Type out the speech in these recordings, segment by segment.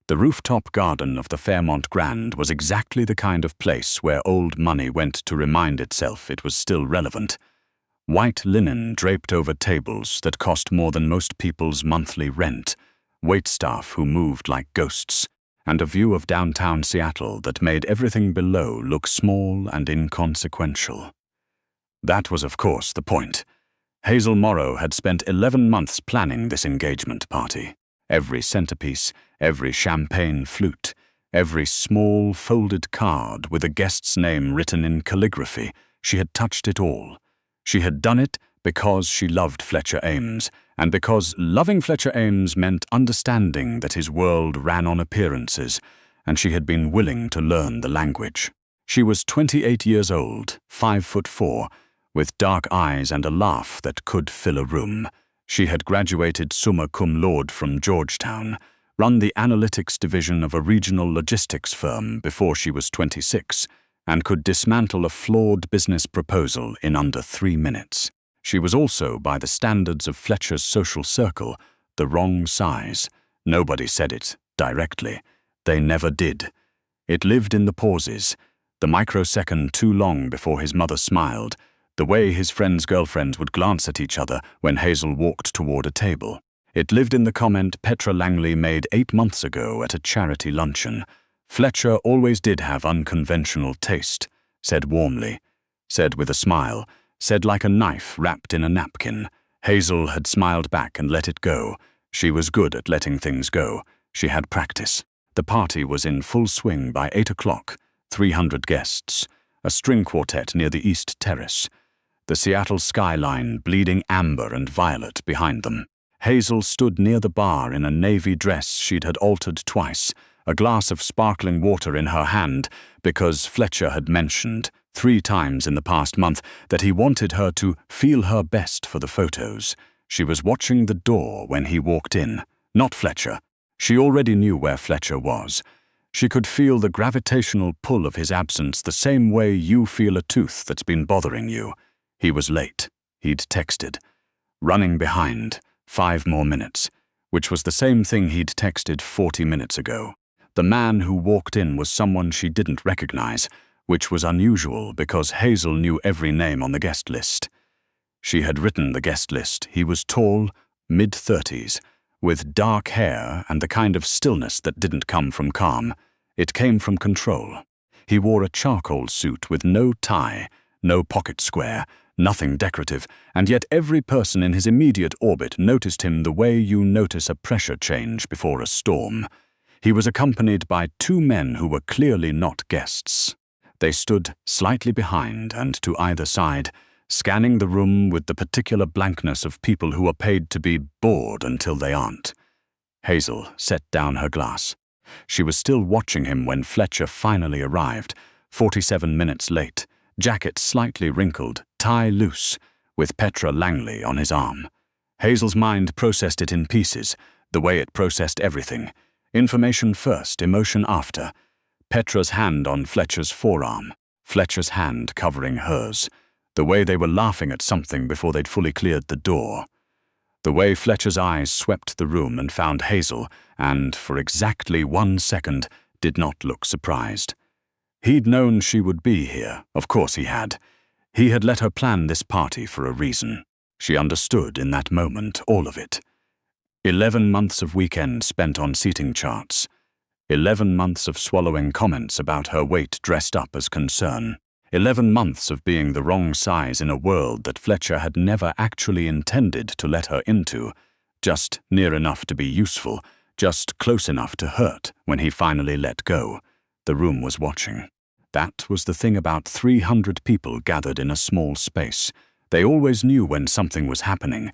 The rooftop garden of the Fairmont Grand was exactly the kind of place where old money went to remind itself it was still relevant. White linen draped over tables that cost more than most people's monthly rent, waitstaff who moved like ghosts, and a view of downtown Seattle that made everything below look small and inconsequential. That was, of course, the point. Hazel Morrow had spent 11 months planning this engagement party. Every centerpiece, every champagne flute, every small folded card with a guest's name written in calligraphy, she had touched it all. She had done it because she loved Fletcher Ames, and because loving Fletcher Ames meant understanding that his world ran on appearances, and she had been willing to learn the language. She was 28 years old, 5'4", with dark eyes and a laugh that could fill a room. She had graduated summa cum laude from Georgetown, run the analytics division of a regional logistics firm before she was 26, and could dismantle a flawed business proposal in under 3 minutes. She was also, by the standards of Fletcher's social circle, the wrong size. Nobody said it directly. They never did. It lived in the pauses, the microsecond too long before his mother smiled, the way his friends' girlfriends would glance at each other when Hazel walked toward a table. It lived in the comment Petra Langley made 8 months ago at a charity luncheon. Fletcher always did have unconventional taste, said warmly, said with a smile, said like a knife wrapped in a napkin. Hazel had smiled back and let it go. She was good at letting things go. She had practice. The party was in full swing by 8 o'clock, 300 guests, a string quartet near the East Terrace, the Seattle skyline bleeding amber and violet behind them. Hazel stood near the bar in a navy dress she'd had altered twice, a glass of sparkling water in her hand, because Fletcher had mentioned 3 times in the past month that he wanted her to feel her best for the photos. She was watching the door when he walked in, not Fletcher. She already knew where Fletcher was. She could feel the gravitational pull of his absence the same way you feel a tooth that's been bothering you. He was late. He'd texted. Running behind. 5 more minutes, which was the same thing he'd texted 40 minutes ago. The man who walked in was someone she didn't recognize, which was unusual because Hazel knew every name on the guest list. She had written the guest list. He was tall, mid-30s, with dark hair and the kind of stillness that didn't come from calm. It came from control. He wore a charcoal suit with no tie, no pocket square, nothing decorative, and yet every person in his immediate orbit noticed him the way you notice a pressure change before a storm. He was accompanied by 2 men who were clearly not guests. They stood slightly behind and to either side, scanning the room with the particular blankness of people who are paid to be bored until they aren't. Hazel set down her glass. She was still watching him when Fletcher finally arrived, 47 minutes late, jacket slightly wrinkled, tie loose, with Petra Langley on his arm. Hazel's mind processed it in pieces, the way it processed everything. Information first, emotion after. Petra's hand on Fletcher's forearm, Fletcher's hand covering hers. The way they were laughing at something before they'd fully cleared the door. The way Fletcher's eyes swept the room and found Hazel, and, for exactly 1 second, did not look surprised. He'd known she would be here, of course he had. He had let her plan this party for a reason. She understood in that moment all of it. 11 months of weekends spent on seating charts. 11 months of swallowing comments about her weight dressed up as concern. 11 months of being the wrong size in a world that Fletcher had never actually intended to let her into, just near enough to be useful, just close enough to hurt when he finally let go. The room was watching. That was the thing about 300 people gathered in a small space. They always knew when something was happening,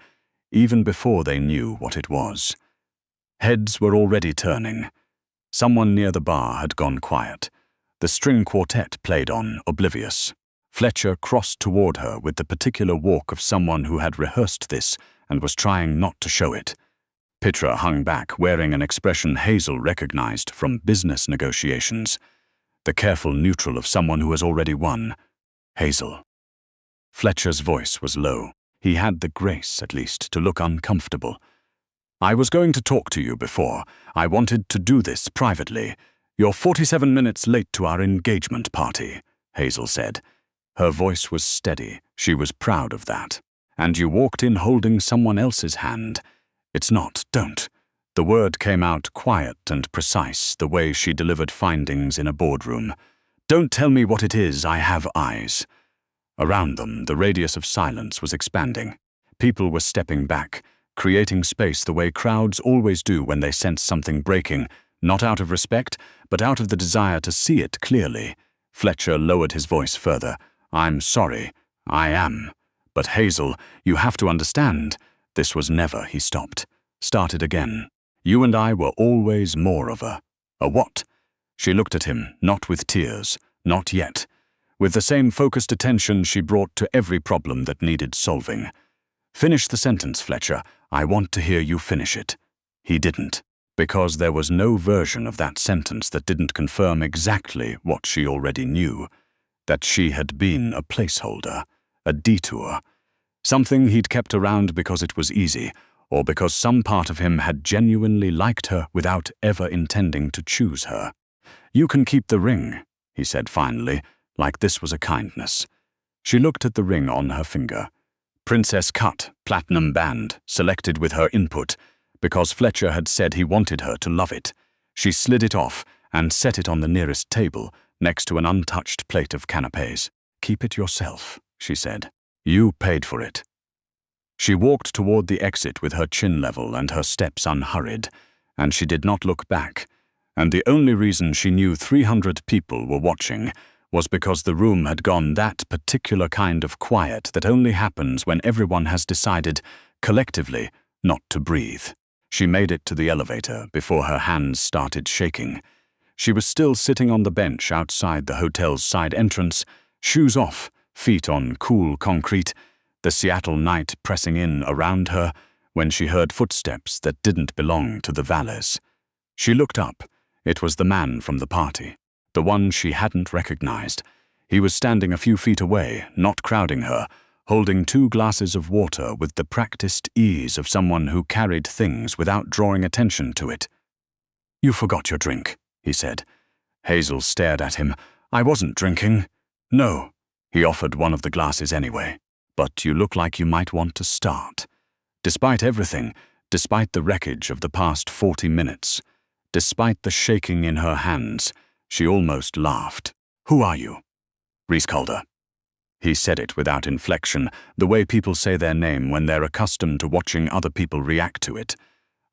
even before they knew what it was. Heads were already turning. Someone near the bar had gone quiet. The string quartet played on, oblivious. Fletcher crossed toward her with the particular walk of someone who had rehearsed this and was trying not to show it. Petra hung back, wearing an expression Hazel recognized from business negotiations. The careful neutral of someone who has already won. Hazel. Fletcher's voice was low. He had the grace, at least, to look uncomfortable. I was going to talk to you before. I wanted to do this privately. You're 47 minutes late to our engagement party, Hazel said. Her voice was steady. She was proud of that. And you walked in holding someone else's hand. It's not, don't. The word came out quiet and precise, the way she delivered findings in a boardroom. Don't tell me what it is, I have eyes. Around them, the radius of silence was expanding. People were stepping back, creating space the way crowds always do when they sense something breaking, not out of respect, but out of the desire to see it clearly. Fletcher lowered his voice further. I'm sorry. I am. But Hazel, you have to understand. This was never, he stopped. Started again. You and I were always more of a what? She looked at him, not with tears, not yet. With the same focused attention she brought to every problem that needed solving. Finish the sentence, Fletcher. I want to hear you finish it. He didn't, because there was no version of that sentence that didn't confirm exactly what she already knew, that she had been a placeholder, a detour, something he'd kept around because it was easy, or because some part of him had genuinely liked her without ever intending to choose her. You can keep the ring, he said finally, like this was a kindness. She looked at the ring on her finger. Princess cut, platinum band, selected with her input, because Fletcher had said he wanted her to love it. She slid it off and set it on the nearest table, next to an untouched plate of canapes. Keep it yourself, she said. You paid for it. She walked toward the exit with her chin level and her steps unhurried, and she did not look back. And the only reason she knew 300 people were watching was because the room had gone that particular kind of quiet that only happens when everyone has decided, collectively, not to breathe. She made it to the elevator before her hands started shaking. She was still sitting on the bench outside the hotel's side entrance, shoes off, feet on cool concrete, the Seattle night pressing in around her, when she heard footsteps that didn't belong to the valets. She looked up. It was the man from the party. The one she hadn't recognized. He was standing a few feet away, not crowding her, holding 2 glasses of water with the practiced ease of someone who carried things without drawing attention to it. You forgot your drink, he said. Hazel stared at him. I wasn't drinking. No. He offered one of the glasses anyway. But you look like you might want to start. Despite everything, despite the wreckage of the past 40 minutes, despite the shaking in her hands, she almost laughed. Who are you? Reese Calder. He said it without inflection, the way people say their name when they're accustomed to watching other people react to it.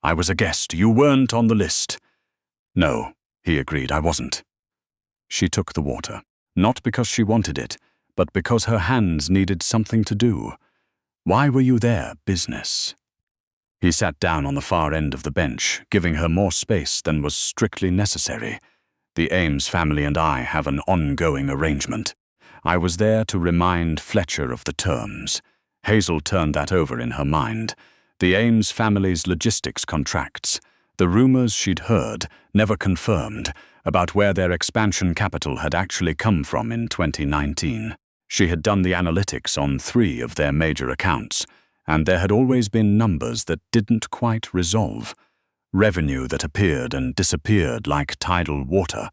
I was a guest. You weren't on the list. No, he agreed, I wasn't. She took the water, not because she wanted it, but because her hands needed something to do. Why were you there, business? He sat down on the far end of the bench, giving her more space than was strictly necessary. The Ames family and I have an ongoing arrangement. I was there to remind Fletcher of the terms. Hazel turned that over in her mind. The Ames family's logistics contracts, the rumors she'd heard, never confirmed, about where their expansion capital had actually come from in 2019. She had done the analytics on 3 of their major accounts, and there had always been numbers that didn't quite resolve. Revenue that appeared and disappeared like tidal water.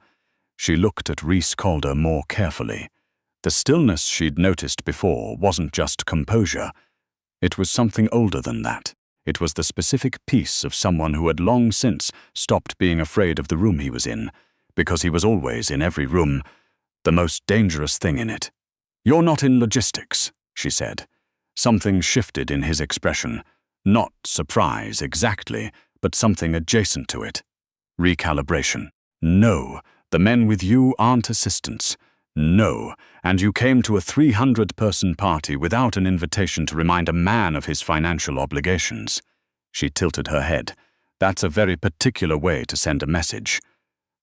She looked at Reese Calder more carefully. The stillness she'd noticed before wasn't just composure. It was something older than that. It was the specific peace of someone who had long since stopped being afraid of the room he was in, because he was always in every room, the most dangerous thing in it. You're not in logistics, she said. Something shifted in his expression. Not surprise exactly, but something adjacent to it. Recalibration. No, the men with you aren't assistants. No, and you came to a 300-person party without an invitation to remind a man of his financial obligations. She tilted her head. That's a very particular way to send a message.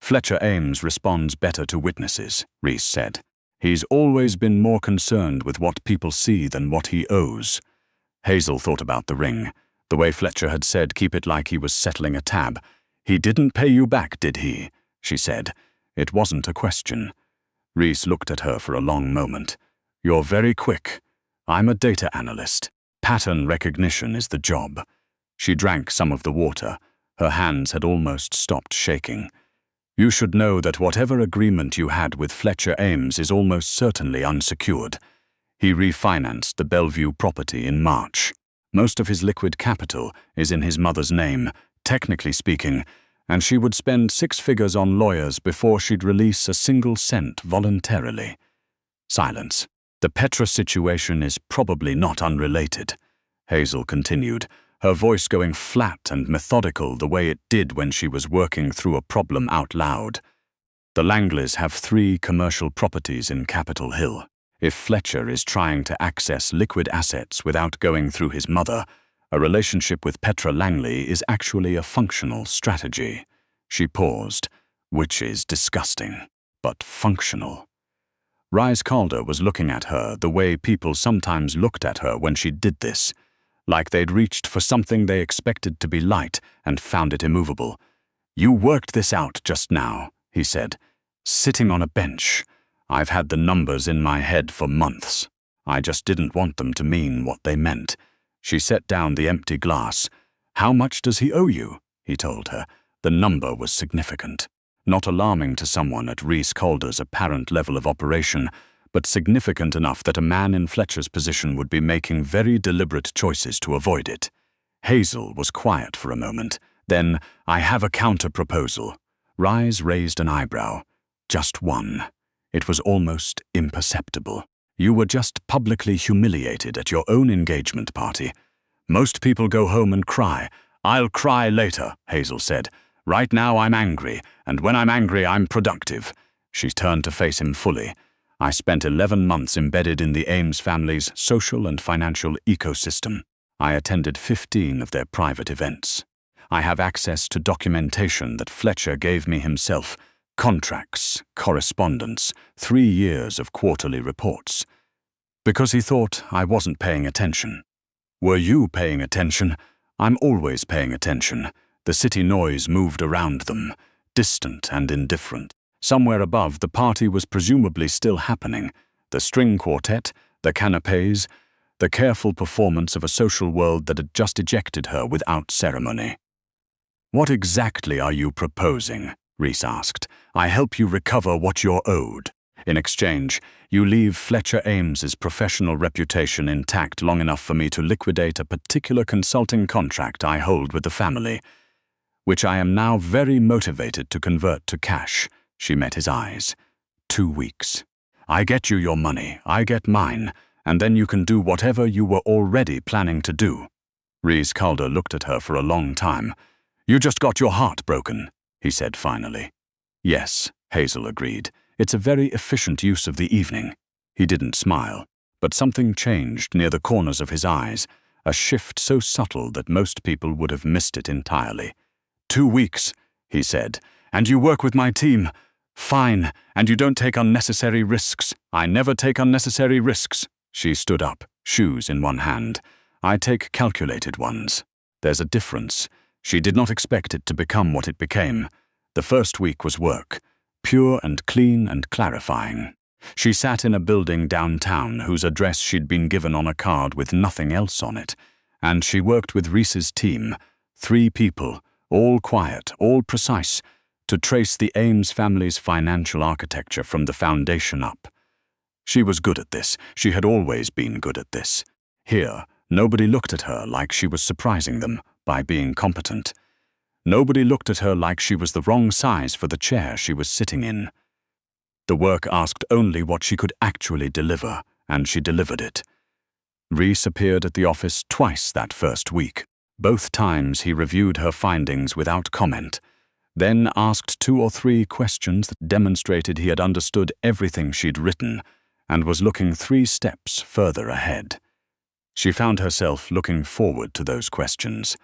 Fletcher Ames responds better to witnesses, Reese said. He's always been more concerned with what people see than what he owes. Hazel thought about the ring. The way Fletcher had said keep it like he was settling a tab. He didn't pay you back, did he? She said. It wasn't a question. Reese looked at her for a long moment. You're very quick. I'm a data analyst. Pattern recognition is the job. She drank some of the water. Her hands had almost stopped shaking. "You should know that whatever agreement you had with Fletcher Ames is almost certainly unsecured. He refinanced the Bellevue property in March. Most of his liquid capital is in his mother's name, technically speaking, and she would spend 6 figures on lawyers before she'd release a single cent voluntarily." Silence. "The Petra situation is probably not unrelated," Hazel continued, her voice going flat and methodical the way it did when she was working through a problem out loud. "The Langleys have 3 commercial properties in Capitol Hill. If Fletcher is trying to access liquid assets without going through his mother, a relationship with Petra Langley is actually a functional strategy." She paused, "which is disgusting, but functional." Rhys Calder was looking at her the way people sometimes looked at her when she did this, like they'd reached for something they expected to be light and found it immovable. "You worked this out just now," he said, "sitting on a bench. I've had the numbers in my head for months. I just didn't want them to mean what they meant." She set down the empty glass. "How much does he owe you?" he told her. The number was significant. Not alarming to someone at Rhys Calder's apparent level of operation, but significant enough that a man in Fletcher's position would be making very deliberate choices to avoid it. Hazel was quiet for a moment. Then, "I have a counter-proposal." Rhys raised an eyebrow. "Just one." It was almost imperceptible. "You were just publicly humiliated at your own engagement party. Most people go home and cry. I'll cry later," Hazel said. "Right now I'm angry, and when I'm angry I'm productive." She turned to face him fully. "I spent 11 months embedded in the Ames family's social and financial ecosystem. I attended 15 of their private events. I have access to documentation that Fletcher gave me himself, contracts, correspondence, 3 years of quarterly reports. Because he thought I wasn't paying attention. Were you paying attention? I'm always paying attention." The city noise moved around them, distant and indifferent. Somewhere above, the party was presumably still happening. The string quartet, the canapes, the careful performance of a social world that had just ejected her without ceremony. "What exactly are you proposing?" Rhys asked. "I help you recover what you're owed. In exchange, you leave Fletcher Ames's professional reputation intact long enough for me to liquidate a particular consulting contract I hold with the family, which I am now very motivated to convert to cash." She met his eyes. 2 weeks. "I get you your money, I get mine, and then you can do whatever you were already planning to do." Rhys Calder looked at her for a long time. "You just got your heart broken," he said finally. "Yes," Hazel agreed. "It's a very efficient use of the evening." He didn't smile, but something changed near the corners of his eyes, a shift so subtle that most people would have missed it entirely. 2 weeks, he said, "and you work with my team. Fine, and you don't take unnecessary risks." "I never take unnecessary risks." She stood up, shoes in one hand. "I take calculated ones. There's a difference." She did not expect it to become what it became. The first week was work, pure and clean and clarifying. She sat in a building downtown whose address she'd been given on a card with nothing else on it, and she worked with Rhys's team, 3 people, all quiet, all precise, to trace the Ames family's financial architecture from the foundation up. She was good at this. She had always been good at this. Here, nobody looked at her like she was surprising them by being competent. Nobody looked at her like she was the wrong size for the chair she was sitting in. The work asked only what she could actually deliver, and she delivered it. Rhys appeared at the office twice that first week. Both times he reviewed her findings without comment, then asked 2 or 3 questions that demonstrated he had understood everything she'd written and was looking 3 steps further ahead. She found herself looking forward to those questions.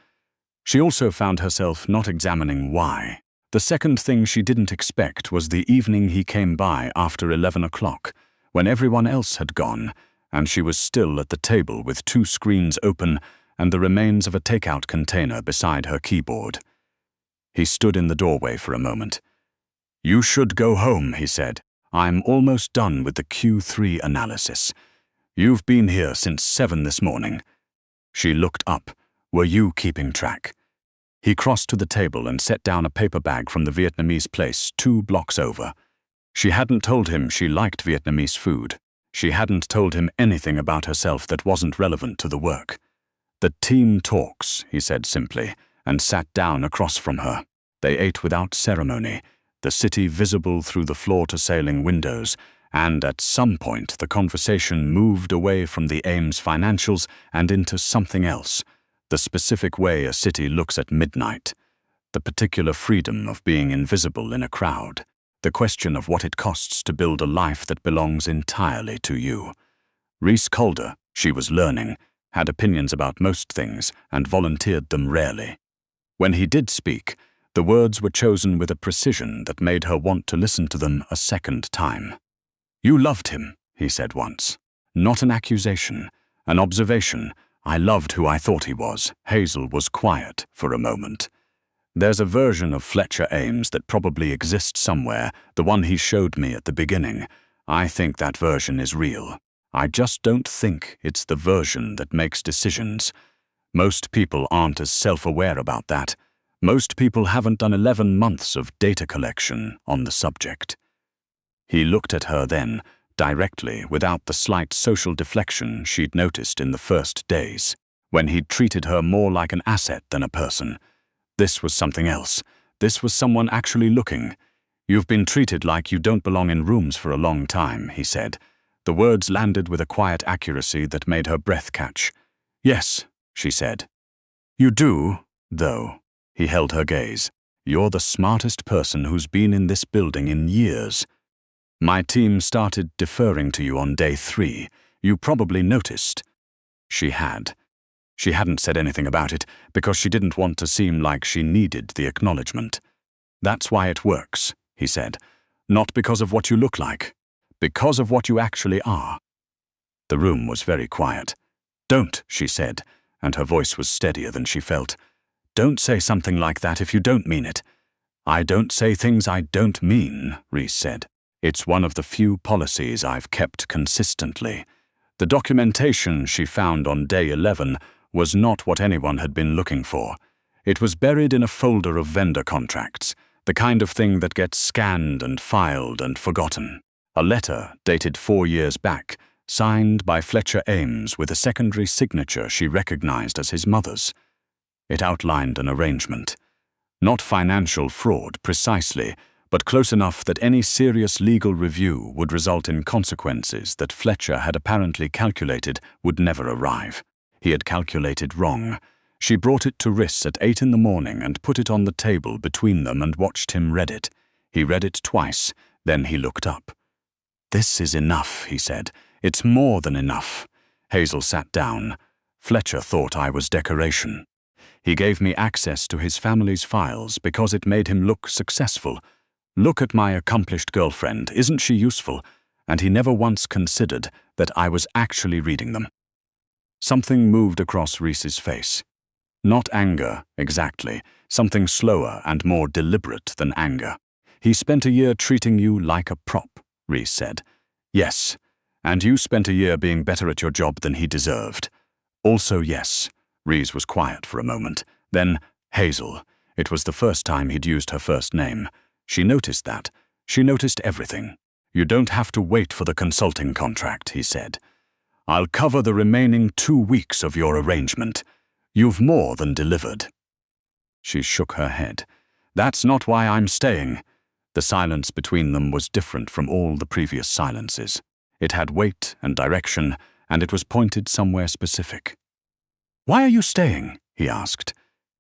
She also found herself not examining why. The second thing she didn't expect was the evening he came by after 11 o'clock, when everyone else had gone, and she was still at the table with 2 screens open and the remains of a takeout container beside her keyboard. He stood in the doorway for a moment. "You should go home," he said. "I'm almost done with the Q3 analysis. You've been here since 7 this morning." She looked up, Were you keeping track? He crossed to the table and set down a paper bag from the Vietnamese place 2 blocks over. She hadn't told him she liked Vietnamese food. She hadn't told him anything about herself that wasn't relevant to the work. "The team talks," he said simply, and sat down across from her. They ate without ceremony, the city visible through the floor-to-ceiling windows, and at some point the conversation moved away from the Ames financials and into something else, the specific way a city looks at midnight, the particular freedom of being invisible in a crowd, the question of what it costs to build a life that belongs entirely to you. Reese Calder, she was learning, had opinions about most things and volunteered them rarely. When he did speak, the words were chosen with a precision that made her want to listen to them a second time. "You loved him," he said once. "Not an accusation, an observation. I loved who I thought he was." Hazel was quiet for a moment. "There's a version of Fletcher Ames that probably exists somewhere, the one he showed me at the beginning. I think that version is real. I just don't think it's the version that makes decisions. Most people aren't as self-aware about that. Most people haven't done 11 months of data collection on the subject." He looked at her then, directly, without the slight social deflection she'd noticed in the first days, when he'd treated her more like an asset than a person. This was something else. This was someone actually looking. "You've been treated like you don't belong in rooms for a long time," he said. The words landed with a quiet accuracy that made her breath catch. "Yes," she said. "You do, though." He held her gaze. "You're the smartest person who's been in this building in years. My team started deferring to you on day 3. You probably noticed." She had. She hadn't said anything about it because she didn't want to seem like she needed the acknowledgement. "That's why it works," he said. "Not because of what you look like. Because of what you actually are." The room was very quiet. "Don't," she said, and her voice was steadier than she felt. "Don't say something like that if you don't mean it." "I don't say things I don't mean," Reese said. "It's one of the few policies I've kept consistently." The documentation she found on day 11 was not what anyone had been looking for. It was buried in a folder of vendor contracts, the kind of thing that gets scanned and filed and forgotten. A letter dated 4 years back, signed by Fletcher Ames with a secondary signature she recognized as his mother's. It outlined an arrangement. Not financial fraud precisely, but close enough that any serious legal review would result in consequences that Fletcher had apparently calculated would never arrive. He had calculated wrong. She brought it to Riss at 8 in the morning and put it on the table between them and watched him read it. He read it twice, then he looked up. "This is enough," he said. "It's more than enough." Hazel sat down. "Fletcher thought I was decoration. He gave me access to his family's files because it made him look successful. Look at my accomplished girlfriend, isn't she useful?" And he never once considered that I was actually reading them. Something moved across Reese's face. Not anger, exactly. Something slower and more deliberate than anger. "He spent a year treating you like a prop," Reese said. "Yes, and you spent a year being better at your job than he deserved." "Also yes." Reese was quiet for a moment. Then, "Hazel." It was the first time he'd used her first name. She noticed that. She noticed everything. "You don't have to wait for the consulting contract," he said. "I'll cover the remaining 2 weeks of your arrangement. You've more than delivered." She shook her head. "That's not why I'm staying." The silence between them was different from all the previous silences. It had weight and direction, and it was pointed somewhere specific. "Why are you staying?" he asked.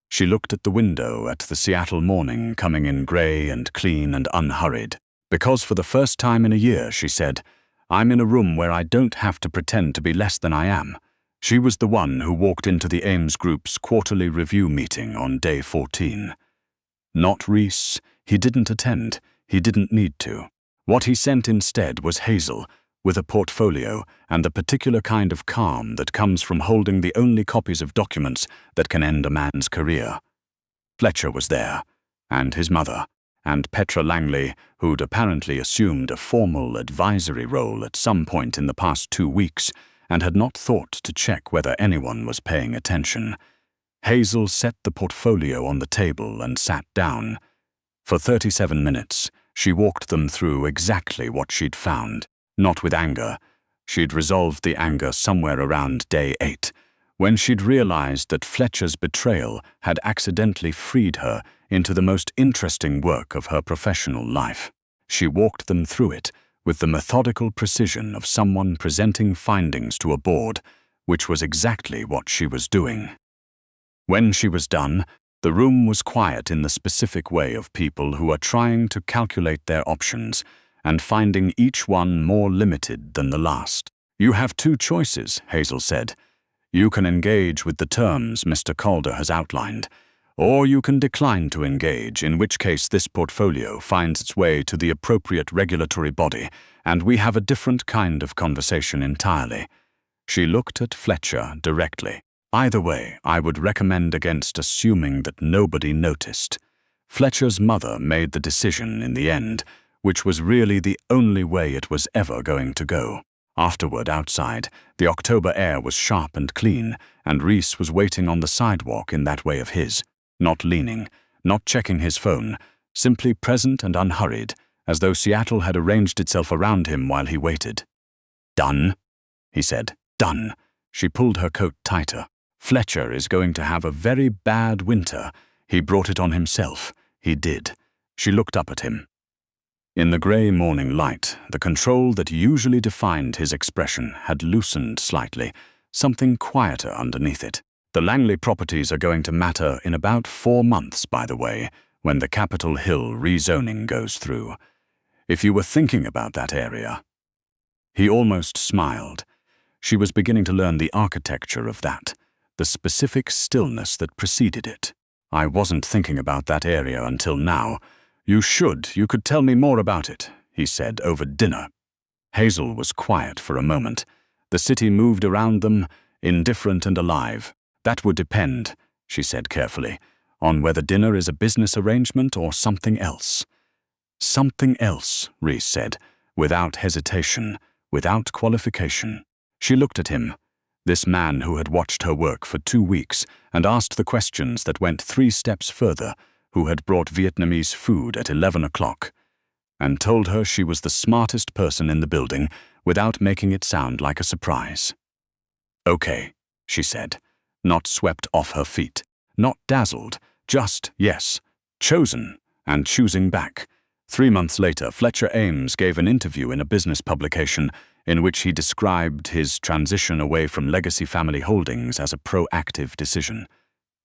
She looked at the window at the Seattle morning coming in gray and clean and unhurried. "Because for the first time in a year," she said, "I'm in a room where I don't have to pretend to be less than I am." She was the one who walked into the Ames Group's quarterly review meeting on day 14. Not Reese. He didn't attend. He didn't need to. What he sent instead was Hazel, with a portfolio and the particular kind of calm that comes from holding the only copies of documents that can end a man's career. Fletcher was there, and his mother, and Petra Langley, who'd apparently assumed a formal advisory role at some point in the past 2 weeks and had not thought to check whether anyone was paying attention. Hazel set the portfolio on the table and sat down. For 37 minutes, she walked them through exactly what she'd found. Not with anger. She'd resolved the anger somewhere around day 8, when she'd realized that Fletcher's betrayal had accidentally freed her into the most interesting work of her professional life. She walked them through it with the methodical precision of someone presenting findings to a board, which was exactly what she was doing. When she was done, the room was quiet in the specific way of people who are trying to calculate their options and finding each one more limited than the last. "You have 2 choices," Hazel said. "You can engage with the terms Mr. Calder has outlined, or you can decline to engage, in which case this portfolio finds its way to the appropriate regulatory body, and we have a different kind of conversation entirely." She looked at Fletcher directly. "Either way, I would recommend against assuming that nobody noticed. Fletcher's mother made the decision in the end, which was really the only way it was ever going to go." Afterward, outside, the October air was sharp and clean, and Reese was waiting on the sidewalk in that way of his, not leaning, not checking his phone, simply present and unhurried, as though Seattle had arranged itself around him while he waited. "Done?" he said. "Done." She pulled her coat tighter. "Fletcher is going to have a very bad winter. He brought it on himself. He did." She looked up at him. In the grey morning light, the control that usually defined his expression had loosened slightly, something quieter underneath it. "The Langley properties are going to matter in about 4 months, by the way, when the Capitol Hill rezoning goes through. If you were thinking about that area." He almost smiled. She was beginning to learn the architecture of that, the specific stillness that preceded it. "I wasn't thinking about that area until now. You could tell me more about it," he said over dinner. Hazel was quiet for a moment. The city moved around them, indifferent and alive. "That would depend," she said carefully, "on whether dinner is a business arrangement or something else." "Something else," Reese said, without hesitation, without qualification. She looked at him, this man who had watched her work for 2 weeks and asked the questions that went 3 steps further, who had brought Vietnamese food at 11 o'clock, and told her she was the smartest person in the building without making it sound like a surprise. "Okay," she said, not swept off her feet, not dazzled, just yes, chosen and choosing back. 3 months later, Fletcher Ames gave an interview in a business publication in which he described his transition away from legacy family holdings as a proactive decision.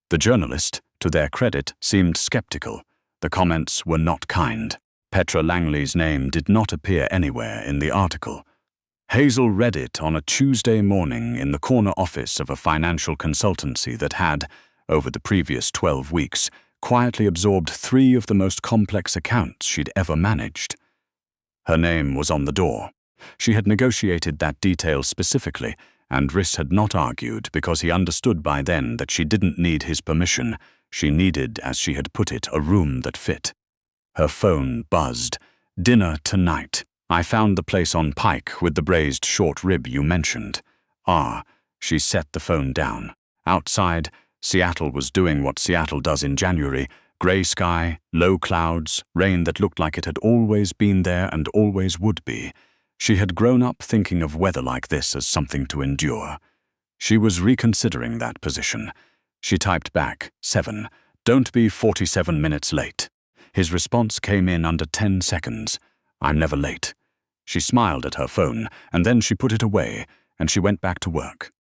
The journalist, to their credit, seemed skeptical. The comments were not kind. Petra Langley's name did not appear anywhere in the article. Hazel read it on a Tuesday morning in the corner office of a financial consultancy that had, over the previous 12 weeks, quietly absorbed 3 of the most complex accounts she'd ever managed. Her name was on the door. She had negotiated that detail specifically, and Riss had not argued because he understood by then that she didn't need his permission. She needed, as she had put it, a room that fit. Her phone buzzed. "Dinner tonight. I found the place on Pike with the braised short rib you mentioned." "Ah." She set the phone down. Outside, Seattle was doing what Seattle does in January. Grey sky, low clouds, rain that looked like it had always been there and always would be. She had grown up thinking of weather like this as something to endure. She was reconsidering that position. She typed back, 7. "Don't be 47 minutes late." His response came in under 10 seconds. "I'm never late." She smiled at her phone, and then she put it away, and she went back to work.